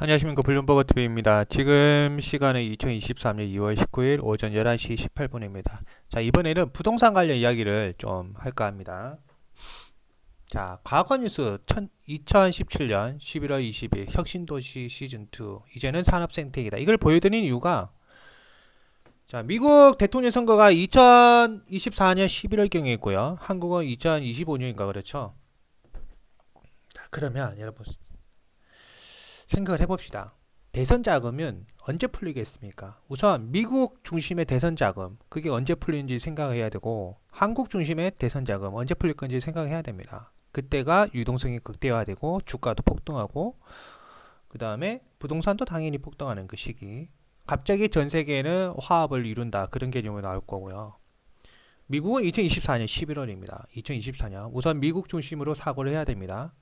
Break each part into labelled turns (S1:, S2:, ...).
S1: 안녕하십니까. 블룸버그 TV입니다. 지금 시간은 2023년 2월 19일 오전 11시 18분입니다. 자, 이번에는 부동산 관련 이야기를 좀 할까 합니다. 자, 과거 뉴스 2017년 11월 20일 혁신도시 시즌2 이제는 산업생태계다. 이걸 보여드린 이유가 자, 미국 대통령 선거가 2024년 11월경이고요. 한국은 2025년인가 그렇죠. 자, 그러면 여러분 생각을 해봅시다. 대선 자금은 언제 풀리겠습니까? 우선 미국 중심의 대선 자금 그게 언제 풀리는지 생각해야 되고 한국 중심의 대선 자금 언제 풀릴 건지 생각해야 됩니다. 그때가 유동성이 극대화되고 주가도 폭등하고 그 다음에 부동산도 당연히 폭등하는 그 시기. 갑자기 전 세계는 화합을 이룬다 그런 개념이 나올 거고요. 미국은 2024년 11월입니다. 2024년 우선 미국 중심으로 사고를 해야 됩니다.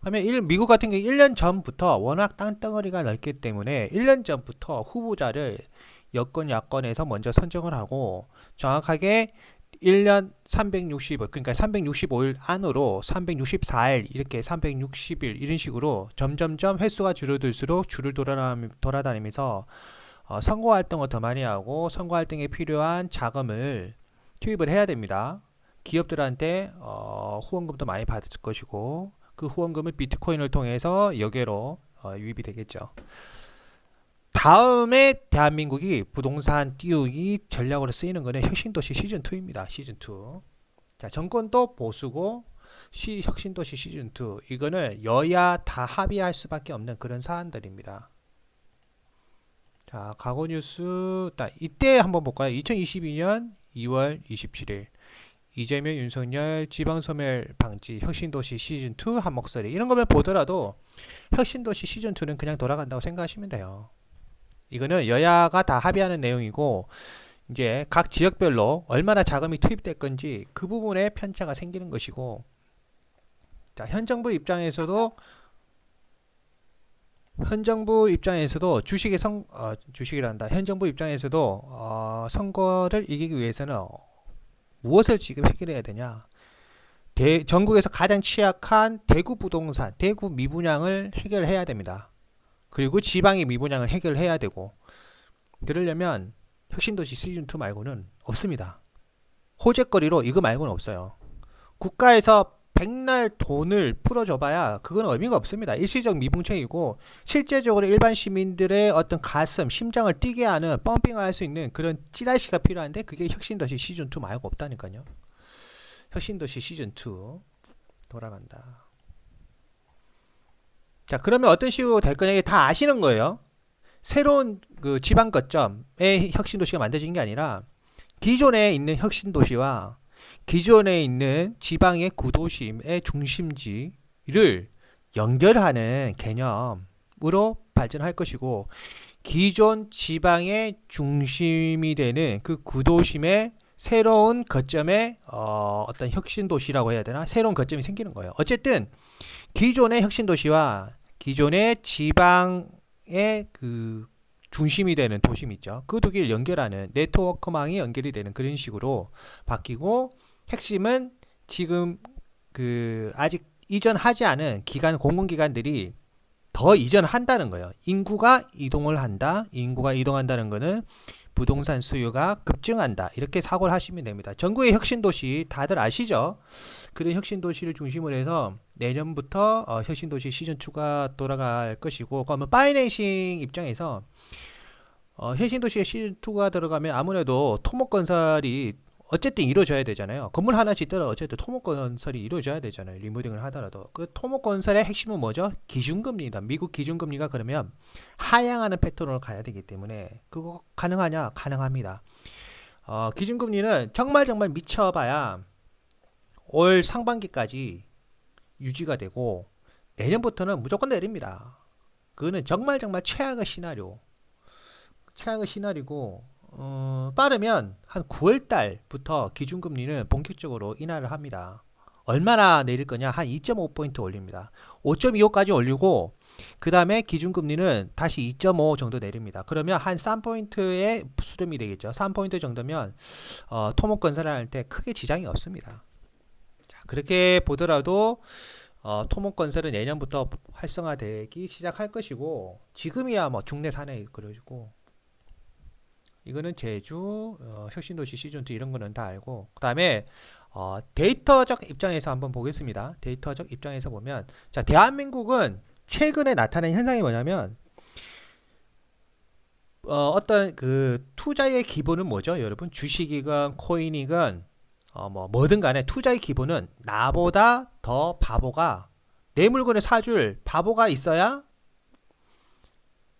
S1: 그러면 미국 같은 경우 1년 전부터 워낙 땅덩어리가 넓기 때문에 1년 전부터 후보자를 여권 야권에서 먼저 선정을 하고 정확하게 1년 365 그러니까 365일 안으로 364일 이렇게 360일 이런 식으로 점점점 횟수가 줄어들수록 줄을 돌아다니면서 선거 활동을 더 많이 하고 선거 활동에 필요한 자금을 투입을 해야 됩니다. 기업들한테 후원금도 많이 받을 것이고 그 후원금을 비트코인을 통해서 여기로 유입이 되겠죠. 다음에 대한민국이 부동산 띄우기 전략으로 쓰이는 것은 혁신도시 시즌2입니다. 시즌2. 자, 정권도 보수고 혁신도시 시즌2 이거는 여야 다 합의할 수밖에 없는 그런 사안들입니다. 자, 과거 뉴스 이때 한번 볼까요? 2022년 2월 27일 이재명 윤석열 지방소멸 방지 혁신도시 시즌2 한 목소리 이런 거면 보더라도 혁신도시 시즌2는 그냥 돌아간다고 생각하시면 돼요. 이거는 여야가 다 합의하는 내용이고 이제 각 지역별로 얼마나 자금이 투입될 건지 그 부분에 편차가 생기는 것이고 자, 현 정부 입장에서도 주식이란다. 현 정부 입장에서도 선거를 이기기 위해서는 무엇을 지금 해결해야 되냐? 전국에서 가장 취약한 대구 부동산, 대구 미분양을 해결해야 됩니다. 그리고 지방의 미분양을 해결해야 되고 그러려면 혁신도시 시즌2 말고는 없습니다. 호재거리로 이거 말고는 없어요. 국가에서 백날 돈을 풀어줘봐야 그건 의미가 없습니다. 일시적 미분책이고 실제적으로 일반 시민들의 어떤 가슴, 심장을 뛰게 하는 펌핑할 수 있는 그런 찌라시가 필요한데 그게 혁신도시 시즌2 말고 없다니까요. 혁신도시 시즌2 돌아간다. 자, 그러면 어떤 식으로 될 거냐 이게 다 아시는 거예요. 새로운 그 지방 거점의 혁신도시가 만들어진 게 아니라 기존에 있는 혁신도시와 기존에 있는 지방의 구도심의 중심지를 연결하는 개념으로 발전할 것이고 기존 지방의 중심이 되는 그 구도심의 새로운 거점의 어떤 혁신도시라고 해야 되나 새로운 거점이 생기는 거예요. 어쨌든 기존의 혁신도시와 기존의 지방의 그 중심이 되는 도심 있죠. 그 두 개를 연결하는 네트워크망이 연결이 되는 그런 식으로 바뀌고 핵심은 지금 그 아직 이전하지 않은 공공기관들이 더 이전한다는 거예요. 인구가 이동을 한다. 인구가 이동한다는 거는 부동산 수요가 급증한다. 이렇게 사고를 하시면 됩니다. 전국의 혁신도시 다들 아시죠? 그런 혁신도시를 중심으로 해서 내년부터 혁신도시 시즌2가 돌아갈 것이고 그러면 파이낸싱 입장에서 혁신도시에 시즌2가 들어가면 아무래도 토목건설이 어쨌든 이루어져야 되잖아요. 건물 하나 짓더라도 어쨌든 토목건설이 이루어져야 되잖아요. 리모델링을 하더라도. 그 토목건설의 핵심은 뭐죠? 기준금리다. 미국 기준금리가 그러면 하향하는 패턴으로 가야 되기 때문에 그거 가능하냐? 가능합니다. 기준금리는 정말 미쳐봐야 올 상반기까지 유지가 되고 내년부터는 무조건 내립니다. 그거는 정말 최악의 시나리오고 빠르면 한 9월 달부터 기준금리는 본격적으로 인하를 합니다. 얼마나 내릴 거냐? 한 2.5포인트 올립니다. 5.25까지 올리고 그 다음에 기준금리는 다시 2.5 정도 내립니다. 그러면 한 3포인트의 수렴이 되겠죠. 3포인트 정도면 토목건설을 할 때 크게 지장이 없습니다. 자, 그렇게 보더라도 토목건설은 내년부터 활성화되기 시작할 것이고 지금이야 뭐 중내 산에 그러고 이거는 제주 혁신도시 시즌2 이런 거는 다 알고 그 다음에 데이터적 입장에서 한번 보겠습니다. 데이터적 입장에서 보면 자 대한민국은 최근에 나타난 현상이 뭐냐면 어떤 그 투자의 기본은 뭐죠 여러분? 주식이건 코인이건 뭐든 간에 투자의 기본은 나보다 더 바보가 내 물건을 사줄 바보가 있어야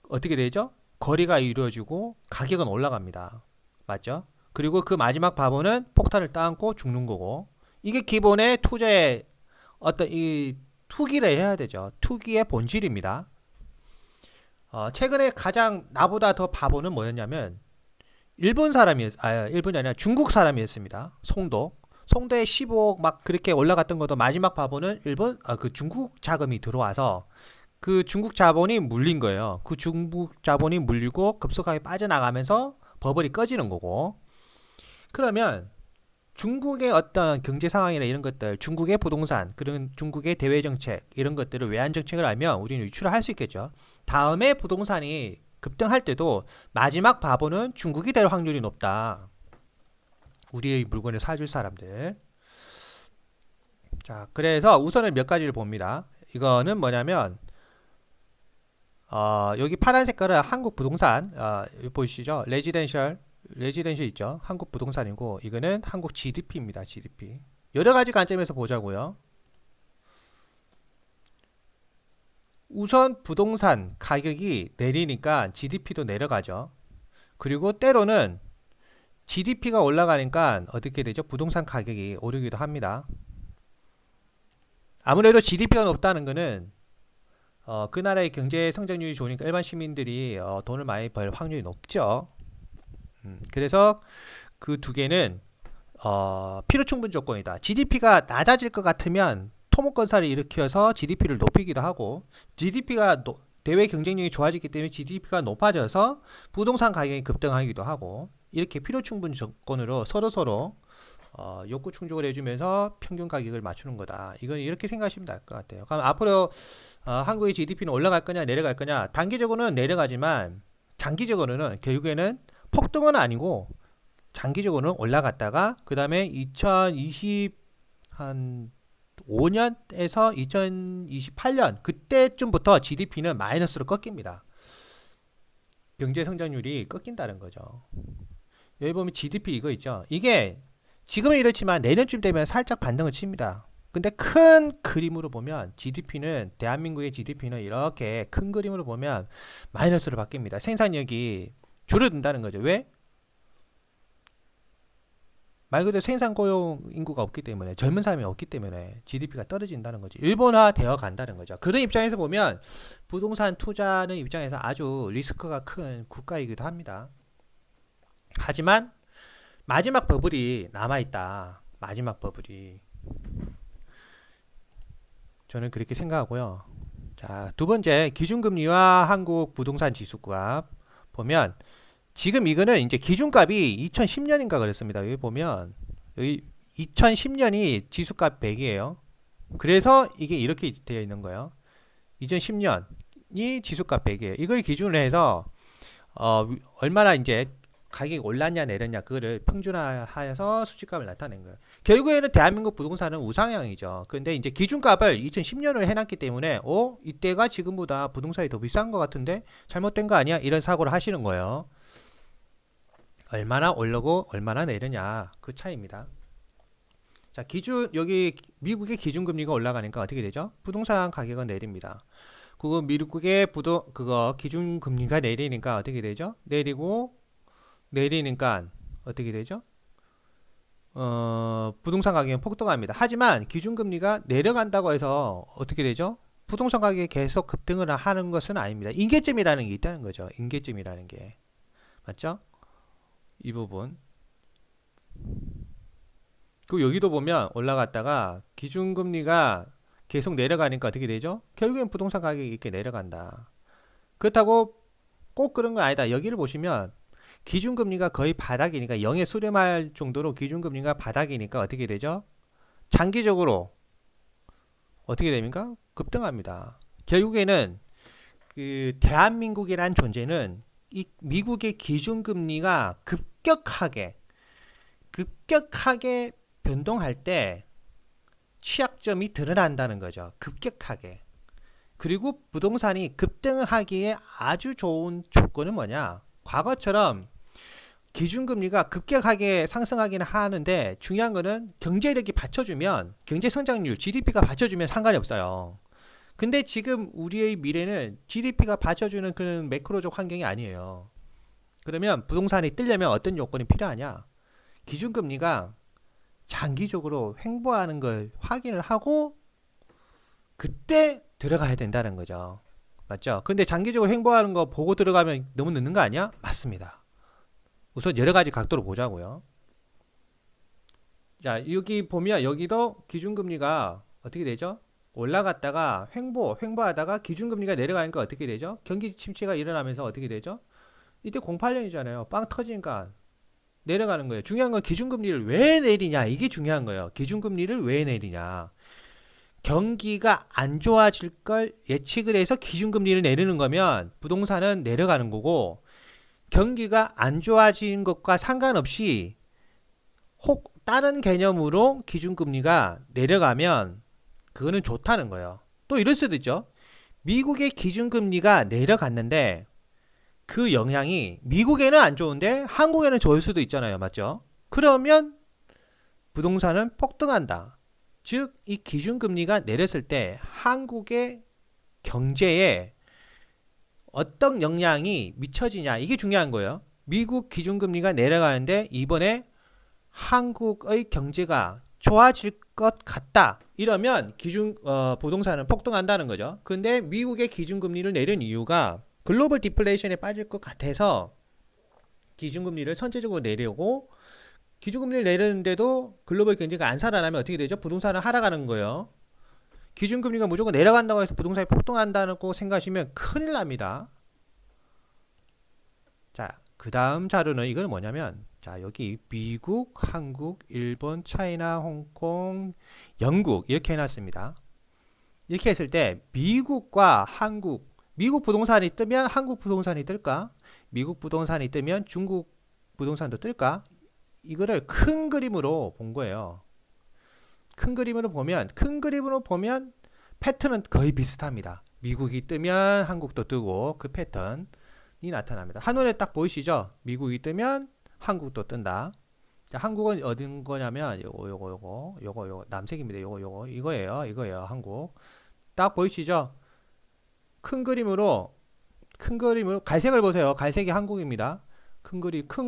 S1: 어떻게 되죠? 거래가 이루어지고 가격은 올라갑니다. 맞죠? 그리고 그 마지막 바보는 폭탄을 따안고 죽는 거고 이게 기본의 투자의 어떤 이 투기를 해야 되죠. 투기의 본질입니다. 최근에 가장 나보다 더 바보는 뭐였냐면 일본이 아니라 중국 사람이었습니다. 송도에 15억 막 그렇게 올라갔던 것도 마지막 바보는 그 중국 자금이 들어와서 그 중국 자본이 물린 거예요. 그 중국 자본이 물리고 급속하게 빠져나가면서 버블이 꺼지는 거고. 그러면 중국의 어떤 경제 상황이나 이런 것들, 중국의 부동산, 그런 중국의 대외 정책 이런 것들을 외환 정책을 알면 우리는 유출을 할 수 있겠죠. 다음에 부동산이 급등할 때도 마지막 바보는 중국이 될 확률이 높다. 우리의 물건을 사줄 사람들. 자, 그래서 우선은 몇 가지를 봅니다. 이거는 뭐냐면 여기 파란 색깔은 한국 부동산 여기 보이시죠? 레지덴셜 있죠? 한국 부동산이고 이거는 한국 GDP입니다. GDP. 여러 가지 관점에서 보자고요. 우선 부동산 가격이 내리니까 GDP도 내려가죠. 그리고 때로는 GDP가 올라가니까 어떻게 되죠? 부동산 가격이 오르기도 합니다. 아무래도 GDP가 높다는 거는 그 나라의 경제 성장률이 좋으니까 일반 시민들이 돈을 많이 벌 확률이 높죠. 그래서 그 두 개는 필요 충분 조건이다. GDP가 낮아질 것 같으면 토목건설을 일으켜서 GDP를 높이기도 하고 GDP가 대외 경쟁력이 좋아지기 때문에 GDP가 높아져서 부동산 가격이 급등하기도 하고 이렇게 필요 충분 조건으로 서로 욕구 충족을 해주면서 평균 가격을 맞추는 거다. 이건 이렇게 생각하시면 될 것 같아요. 그럼 앞으로 한국의 GDP는 올라갈 거냐 내려갈 거냐 단기적으로는 내려가지만 장기적으로는 결국에는 폭등은 아니고 장기적으로는 올라갔다가 그 다음에 2025년에서 2028년 그때쯤부터 GDP는 마이너스로 꺾입니다. 경제 성장률이 꺾인다는 거죠. 여기 보면 GDP 이거 있죠. 이게 지금은 이렇지만 내년쯤 되면 살짝 반등을 칩니다. 근데 큰 그림으로 보면 GDP는 대한민국의 GDP는 이렇게 큰 그림으로 보면 마이너스로 바뀝니다. 생산력이 줄어든다는 거죠. 왜? 말 그대로 생산 고용 인구가 없기 때문에 젊은 사람이 없기 때문에 GDP가 떨어진다는 거죠. 일본화 되어 간다는 거죠. 그런 입장에서 보면 부동산 투자는 입장에서 아주 리스크가 큰 국가이기도 합니다. 하지만 마지막 버블이 남아있다. 마지막 버블이. 저는 그렇게 생각하고요. 자, 두 번째 기준금리와 한국 부동산 지수값 보면 지금 이거는 이제 기준값이 2010년인가 그랬습니다. 여기 보면 여기 2010년이 지수값 100이에요. 그래서 이게 이렇게 되어 있는 거예요. 2010년이 지수값 100이에요. 이걸 기준으로 해서 얼마나 이제 가격이 올랐냐 내렸냐 그거를 평준화해서 수치값을 나타낸 거예요. 결국에는 대한민국 부동산은 우상향이죠. 근데 이제 기준값을 2010년으로 해놨기 때문에 이때가 지금보다 부동산이 더 비싼 것 같은데 잘못된 거 아니야? 이런 사고를 하시는 거예요. 얼마나 오르고 얼마나 내리냐 그 차이입니다. 자, 여기 미국의 기준금리가 올라가니까 어떻게 되죠? 부동산 가격은 내립니다. 그거 미국의 기준금리가 내리니까 어떻게 되죠? 내리니까 어떻게 되죠? 부동산 가격은 폭등합니다. 하지만 기준금리가 내려간다고 해서 어떻게 되죠? 부동산 가격이 계속 급등을 하는 것은 아닙니다. 임계점이라는 게 있다는 거죠. 임계점이라는 게. 맞죠? 이 부분. 그리고 여기도 보면 올라갔다가 기준금리가 계속 내려가니까 어떻게 되죠? 결국엔 부동산 가격이 이렇게 내려간다. 그렇다고 꼭 그런 건 아니다. 여기를 보시면 기준금리가 거의 바닥이니까 0에 수렴할 정도로 기준금리가 바닥이니까 어떻게 되죠? 장기적으로 어떻게 됩니까? 급등합니다. 결국에는 그 대한민국이란 존재는 이 미국의 기준금리가 급격하게 변동할 때 취약점이 드러난다는 거죠. 급격하게. 그리고 부동산이 급등하기에 아주 좋은 조건은 뭐냐? 과거처럼 기준금리가 급격하게 상승하기는 하는데 중요한 거는 경제력이 받쳐주면 경제성장률, GDP가 받쳐주면 상관이 없어요. 근데 지금 우리의 미래는 GDP가 받쳐주는 그런 매크로적 환경이 아니에요. 그러면 부동산이 뜨려면 어떤 요건이 필요하냐? 기준금리가 장기적으로 횡보하는 걸 확인을 하고 그때 들어가야 된다는 거죠. 맞죠? 근데 장기적으로 횡보하는 거 보고 들어가면 너무 늦는 거 아니야? 맞습니다. 우선 여러 가지 각도로 보자고요. 자, 여기 보면 여기도 기준금리가 어떻게 되죠? 올라갔다가 횡보하다가 기준금리가 내려가니까 어떻게 되죠? 경기 침체가 일어나면서 어떻게 되죠? 이때 08년이잖아요. 빵 터지니까 내려가는 거예요. 중요한 건 기준금리를 왜 내리냐. 이게 중요한 거예요. 기준금리를 왜 내리냐. 경기가 안 좋아질 걸 예측을 해서 기준금리를 내리는 거면 부동산은 내려가는 거고, 경기가 안 좋아진 것과 상관없이 혹 다른 개념으로 기준금리가 내려가면 그거는 좋다는 거예요. 또 이럴 수도 있죠. 미국의 기준금리가 내려갔는데 그 영향이 미국에는 안 좋은데 한국에는 좋을 수도 있잖아요. 맞죠? 그러면 부동산은 폭등한다. 즉, 이 기준금리가 내렸을 때 한국의 경제에 어떤 영향이 미쳐지냐. 이게 중요한 거예요. 미국 기준금리가 내려가는데 이번에 한국의 경제가 좋아질 것 같다. 이러면 부동산은 폭등한다는 거죠. 근데 미국의 기준금리를 내린 이유가 글로벌 디플레이션에 빠질 것 같아서 기준금리를 선제적으로 내려고, 기준금리를 내렸는데도 글로벌 경제가 안 살아나면 어떻게 되죠? 부동산은 하락하는 거예요. 기준금리가 무조건 내려간다고 해서 부동산이 폭등한다고 생각하시면 큰일 납니다. 자, 그 다음 자료는 이건 뭐냐면, 자, 여기 미국, 한국, 일본, 차이나, 홍콩, 영국 이렇게 해놨습니다. 이렇게 했을 때 미국과 한국, 미국 부동산이 뜨면 한국 부동산이 뜰까? 미국 부동산이 뜨면 중국 부동산도 뜰까? 이거를 큰 그림으로 본 거예요. 큰 그림으로 보면 패턴은 거의 비슷합니다. 미국이 뜨면 한국도 뜨고 그 패턴이 나타납니다. 한눈에 딱 보이시죠? 미국이 뜨면 한국도 뜬다. 자, 한국은 어딘 거냐면 요거 남색입니다. 이거예요. 한국. 딱 보이시죠? 큰 그림으로 갈색을 보세요. 갈색이 한국입니다. 큰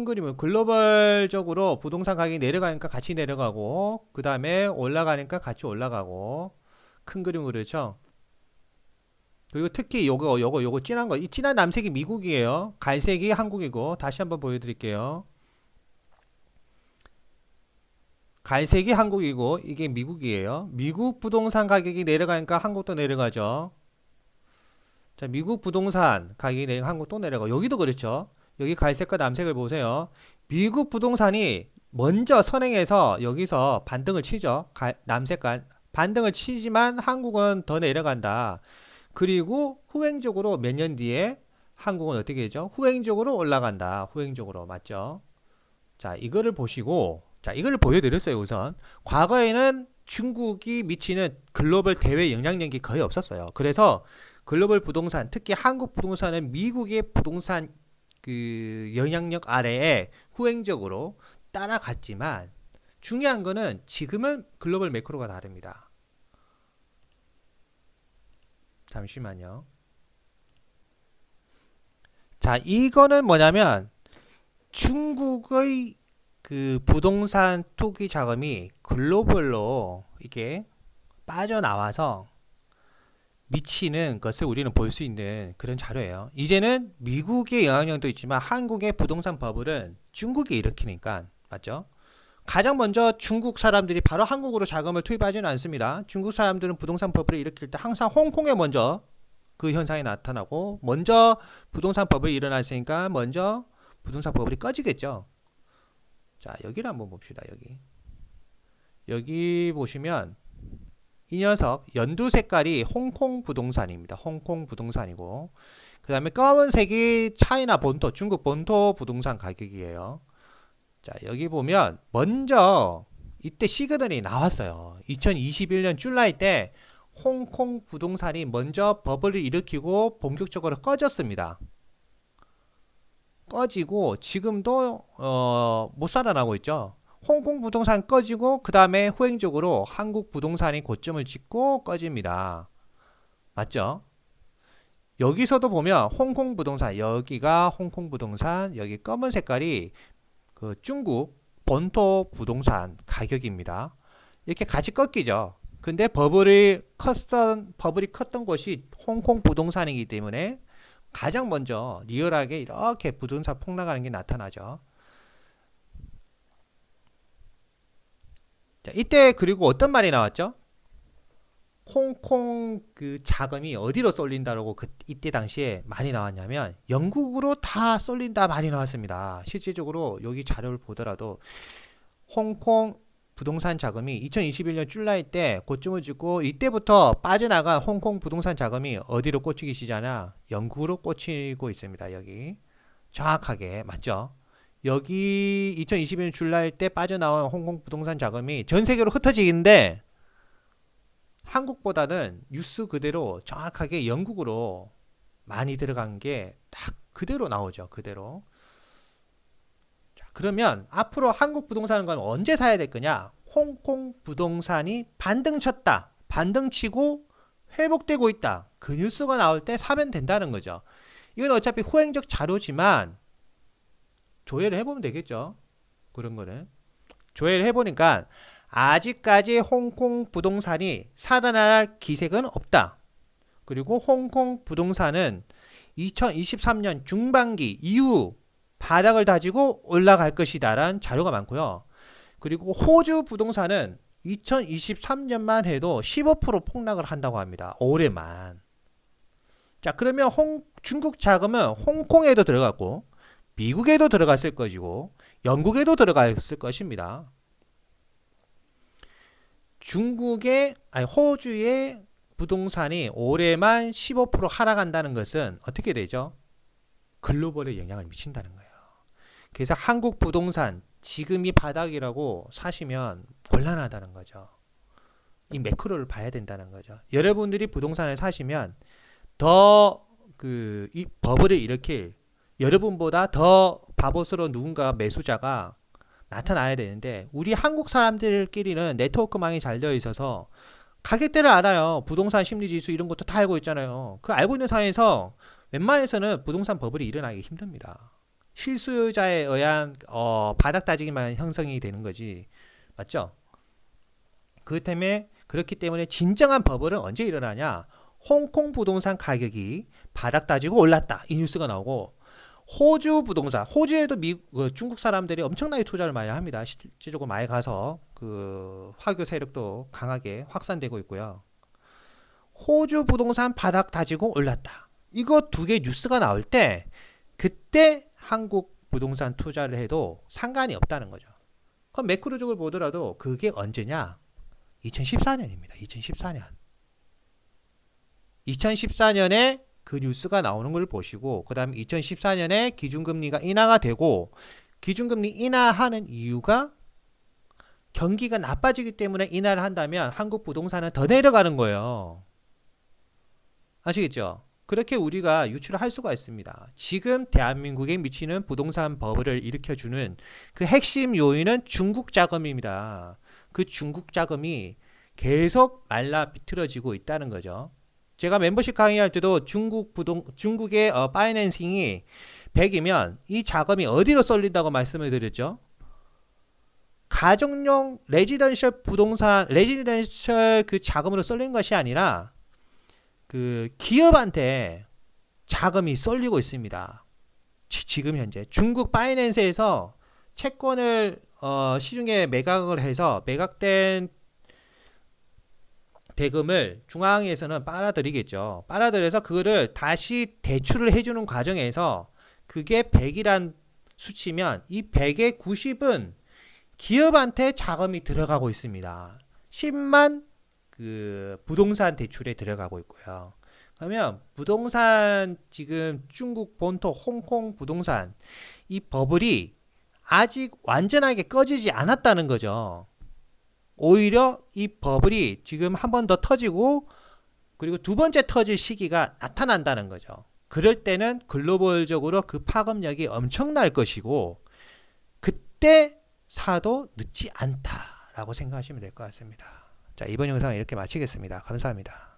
S1: 그림은 글로벌적으로 부동산 가격이 내려가니까 같이 내려가고, 그 다음에 올라가니까 같이 올라가고, 큰 그림으로. 그렇죠? 그리고 특히 요거 진한 거, 이 진한 남색이 미국이에요. 갈색이 한국이고, 다시 한번 보여드릴게요. 갈색이 한국이고 이게 미국이에요. 미국 부동산 가격이 내려가니까 한국도 내려가죠. 자, 미국 부동산 가격이 내려가 한국도 내려가고, 여기도 그렇죠. 여기 갈색과 남색을 보세요. 미국 부동산이 먼저 선행해서 여기서 반등을 치죠. 남색깔 반등을 치지만 한국은 더 내려간다. 그리고 후행적으로 몇 년 뒤에 한국은 어떻게 되죠? 후행적으로 올라간다. 후행적으로. 맞죠? 자, 이거를 보시고, 자, 이걸 보여드렸어요. 우선 과거에는 중국이 미치는 글로벌 대외 영향력이 거의 없었어요. 그래서 글로벌 부동산, 특히 한국 부동산은 미국의 부동산 그 영향력 아래에 후행적으로 따라갔지만, 중요한 거는 지금은 글로벌 매크로가 다릅니다. 잠시만요. 자, 이거는 뭐냐면 중국의 그 부동산 투기 자금이 글로벌로 이게 빠져나와서 미치는 것을 우리는 볼 수 있는 그런 자료예요. 이제는 미국의 영향력도 있지만 한국의 부동산 버블은 중국이 일으키니까. 맞죠? 가장 먼저 중국 사람들이 바로 한국으로 자금을 투입하지는 않습니다. 중국 사람들은 부동산 버블을 일으킬 때 항상 홍콩에 먼저 그 현상이 나타나고, 먼저 부동산 버블이 일어났으니까 먼저 부동산 버블이 꺼지겠죠. 자, 여기를 한번 봅시다. 여기 보시면 이 녀석 연두 색깔이 홍콩 부동산입니다. 홍콩 부동산이고 그 다음에 검은색이 차이나 본토, 중국 본토 부동산 가격이에요. 자, 여기 보면 먼저 이때 시그널이 나왔어요. 2021년 줄라이 때 홍콩 부동산이 먼저 버블을 일으키고 본격적으로 꺼졌습니다. 꺼지고 지금도 못 살아나고 있죠. 홍콩 부동산 꺼지고 그 다음에 후행적으로 한국 부동산이 고점을 찍고 꺼집니다. 맞죠? 여기서도 보면 홍콩 부동산, 여기가 홍콩 부동산, 여기 검은 색깔이 그 중국 본토 부동산 가격입니다. 이렇게 같이 꺾이죠. 근데 버블이 컸던 곳이 홍콩 부동산이기 때문에 가장 먼저 리얼하게 이렇게 부동산 폭락하는 게 나타나죠. 자, 이때 그리고 어떤 말이 나왔죠? 홍콩 그 자금이 어디로 쏠린다라고 이때 당시에 많이 나왔냐면 영국으로 다 쏠린다 많이 나왔습니다. 실질적으로 여기 자료를 보더라도 홍콩 부동산 자금이 2021년 줄라이 때 고점을 찍고 이때부터 빠져나간 홍콩 부동산 자금이 어디로 꽂히기 시작하냐? 영국으로 꽂히고 있습니다. 여기 정확하게 맞죠? 여기 2021년 줄라이 때 빠져나온 홍콩 부동산 자금이 전 세계로 흩어지는데 한국보다는 뉴스 그대로 정확하게 영국으로 많이 들어간 게 딱 그대로 나오죠. 그대로. 자, 그러면 앞으로 한국 부동산은 언제 사야 될 거냐? 홍콩 부동산이 반등 쳤다. 반등 치고 회복되고 있다. 그 뉴스가 나올 때 사면 된다는 거죠. 이건 어차피 후행적 자료지만 조회를 해보면 되겠죠. 그런 거는. 조회를 해보니까 아직까지 홍콩 부동산이 살아날 기색은 없다. 그리고 홍콩 부동산은 2023년 중반기 이후 바닥을 다지고 올라갈 것이다 라는 자료가 많고요. 그리고 호주 부동산은 2023년만 해도 15% 폭락을 한다고 합니다. 올해만. 자, 그러면 중국 자금은 홍콩에도 들어갔고 미국에도 들어갔을 것이고 영국에도 들어갔을 것입니다. 호주의 부동산이 올해만 15% 하락한다는 것은 어떻게 되죠? 글로벌에 영향을 미친다는 거예요. 그래서 한국 부동산 지금이 바닥이라고 사시면 곤란하다는 거죠. 이 매크로를 봐야 된다는 거죠. 여러분들이 부동산을 사시면 이 버블을 일으킬 여러분보다 더 바보스러운 누군가 매수자가 나타나야 되는데 우리 한국 사람들끼리는 네트워크망이 잘 되어 있어서 가격대를 알아요. 부동산 심리지수 이런 것도 다 알고 있잖아요. 그 알고 있는 상황에서 웬만해서는 부동산 버블이 일어나기 힘듭니다. 실수요자에 의한 바닥 다지기만 형성이 되는 거지. 맞죠? 그렇기 때문에 진정한 버블은 언제 일어나냐? 홍콩 부동산 가격이 바닥 다지고 올랐다. 이 뉴스가 나오고 호주 부동산, 호주에도 중국 사람들이 엄청나게 투자를 많이 합니다. 실질적으로 많이 가서 그 화교 세력도 강하게 확산되고 있고요. 호주 부동산 바닥 다지고 올랐다. 이거 두 개 뉴스가 나올 때 그때 한국 부동산 투자를 해도 상관이 없다는 거죠. 그럼 매크로적으로 보더라도 그게 언제냐? 2014년입니다. 2014년. 2014년에 그 뉴스가 나오는 걸 보시고 그 다음에 2014년에 기준금리가 인하가 되고 기준금리 인하하는 이유가 경기가 나빠지기 때문에 인하를 한다면 한국 부동산은 더 내려가는 거예요. 아시겠죠? 그렇게 우리가 유추를 할 수가 있습니다. 지금 대한민국에 미치는 부동산 버블을 일으켜주는 그 핵심 요인은 중국 자금입니다. 그 중국 자금이 계속 말라 비틀어지고 있다는 거죠. 제가 멤버십 강의할 때도 중국의 파이낸싱이 100이면 이 자금이 어디로 쏠린다고 말씀을 드렸죠. 가정용 레지던셜 그 자금으로 쏠린 것이 아니라 그 기업한테 자금이 쏠리고 있습니다. 지금 현재 중국 파이낸스에서 채권을 시중에 매각을 해서 매각된 대금을 중앙에서는 빨아들이겠죠. 빨아들여서 그거를 다시 대출을 해주는 과정에서 그게 100이란 수치면 이 100의 90은 기업한테 자금이 들어가고 있습니다. 10만 그 부동산 대출에 들어가고 있고요. 그러면 부동산 지금 중국 본토 홍콩 부동산 이 버블이 아직 완전하게 꺼지지 않았다는 거죠. 오히려 이 버블이 지금 한 번 더 터지고 그리고 두 번째 터질 시기가 나타난다는 거죠. 그럴 때는 글로벌적으로 그 파급력이 엄청날 것이고 그때 사도 늦지 않다라고 생각하시면 될 것 같습니다. 자, 이번 영상은 이렇게 마치겠습니다. 감사합니다.